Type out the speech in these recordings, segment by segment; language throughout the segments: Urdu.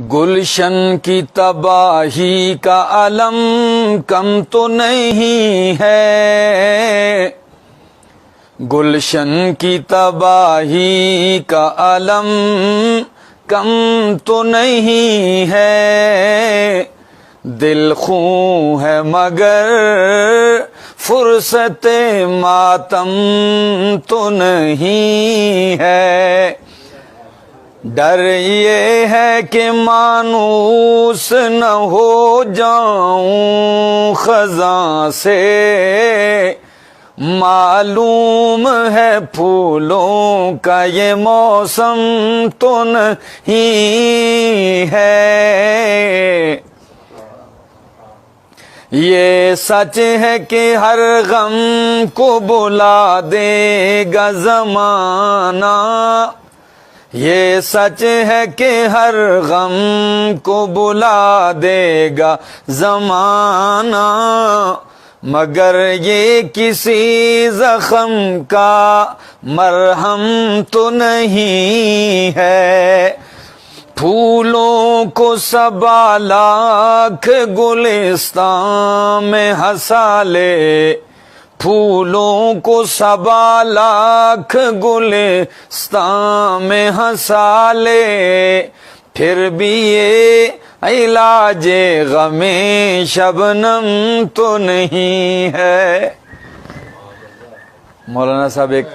گلشن کی تباہی کا علم کم تو نہیں ہے، گلشن کی تباہی کا علم کم تو نہیں ہے، دل خوں ہے مگر فرصت ماتم تو نہیں ہے، ڈر یہ ہے کہ مانوس نہ ہو جاؤں خزاں سے، معلوم ہے پھولوں کا یہ موسم تو نہیں ہے، یہ سچ ہے کہ ہر غم کو بلا دے گا زمانہ، یہ سچ ہے کہ ہر غم کو بلا دے گا زمانہ، مگر یہ کسی زخم کا مرہم تو نہیں ہے، پھولوں کو 100 لاکھ گلستان میں ہنسا لے، پھولوں کو 100 لاکھ گلستان میں ہنسا لے، پھر بھی یہ علاج غم شبنم تو نہیں ہے۔ مولانا صاحب ایک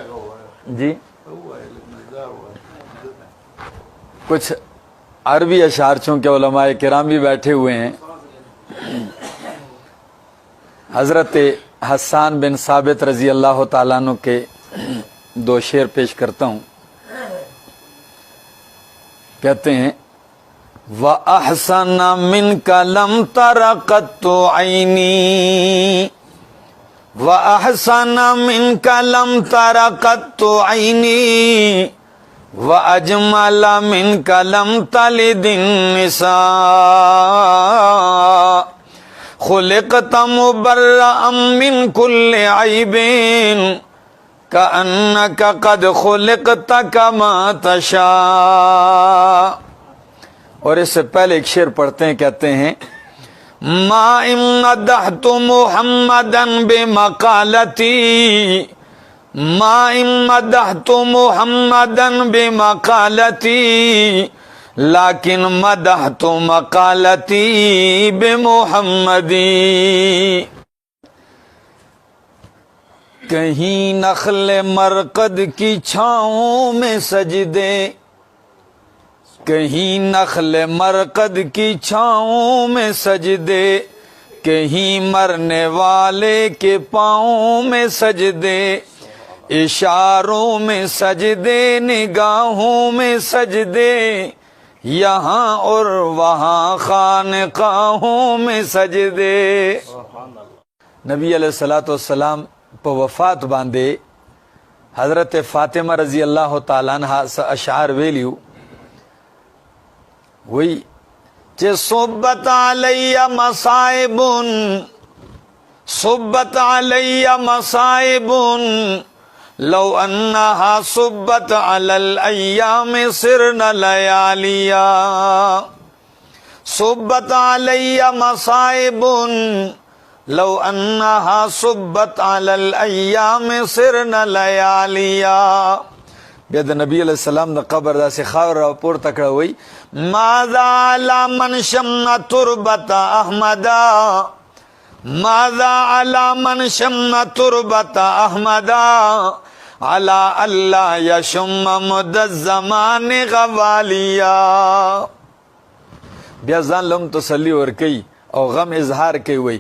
جی کچھ عربی اشعار، چونکہ علماء کرام بھی بیٹھے ہوئے ہیں، حضرت حسان بن ثابت رضی اللہ تعالیٰ عنہ کے 2 شعر پیش کرتا ہوں۔ کہتے ہیں وَأَحْسَنَ مِنْكَ لَمْ تَرَ قَطُّ عَيْنِي، وَأَحْسَنَ مِنْكَ لَمْ تَرَ قَطُّ عَيْنِي، وَأَجْمَلَ مِنْكَ لَمْ تَلِدِ النِّسَاء، خُلِقْتَ مُبَرَّأً مِّن كُلِّ عَيْبٍ كَأَنَّكَ قَدْ خُلِقْتَ كَمَا تَشَاءُ۔ اور اس سے پہلے ایک شعر پڑھتے ہیں، کہتے ہیں مَا إِن مَدَحْتُ مُحَمَّدًا بِمَقَالَتِي، مَا إِن مَدَحْتُ مُحَمَّدًا بِمَقَالَتِي، لیکن مدحت مقالتی بمحمدی۔ کہیں نخل مرقد کی چھاؤں میں سجدے، کہیں نخل مرقد کی چھاؤں میں سجدے، کہیں مرنے والے کے پاؤں میں سجدے، اشاروں میں سجدے، نگاہوں میں سجدے، یہاں اور وہاں خانقاہوں میں سجدے۔ نبی علیہ السلام پہ وفات باندے حضرت فاطمہ رضی اللہ تعالیٰ عنہ اشعار ویلیو وہی چہ صبت علی مصائب، صبت علی مصائب، لو انہا صبت علی الایام سرن لیالیا، صبت علی مصائب، لو انہا صبت علی الایام سرن لیالیا۔ بید نبی علیہ السلام دا قبر دا سے خاور پور تکڑا ہوئی ماذا علی من شم تربت احمدا، ماذا علی من شم تربت احمدا، علی اللہ یشم مد الزمان غوالیا۔ بیازان لم تسلی ورکی او غم اظہار کی ہوئی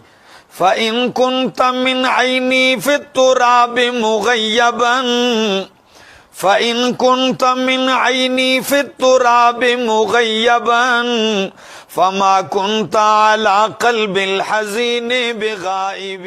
فَإِن كُنْتَ مِنْ عَيْنِي فِي التُّرَابِ مُغَيَّبًا، فَإِن كُنْتَ مِنْ عَيْنِي فِي التُّرَابِ مُغَيَّبًا، فَمَا كُنْتَ عَلَى قَلْبِ الْحَزِينِ بِغَائِبٍ۔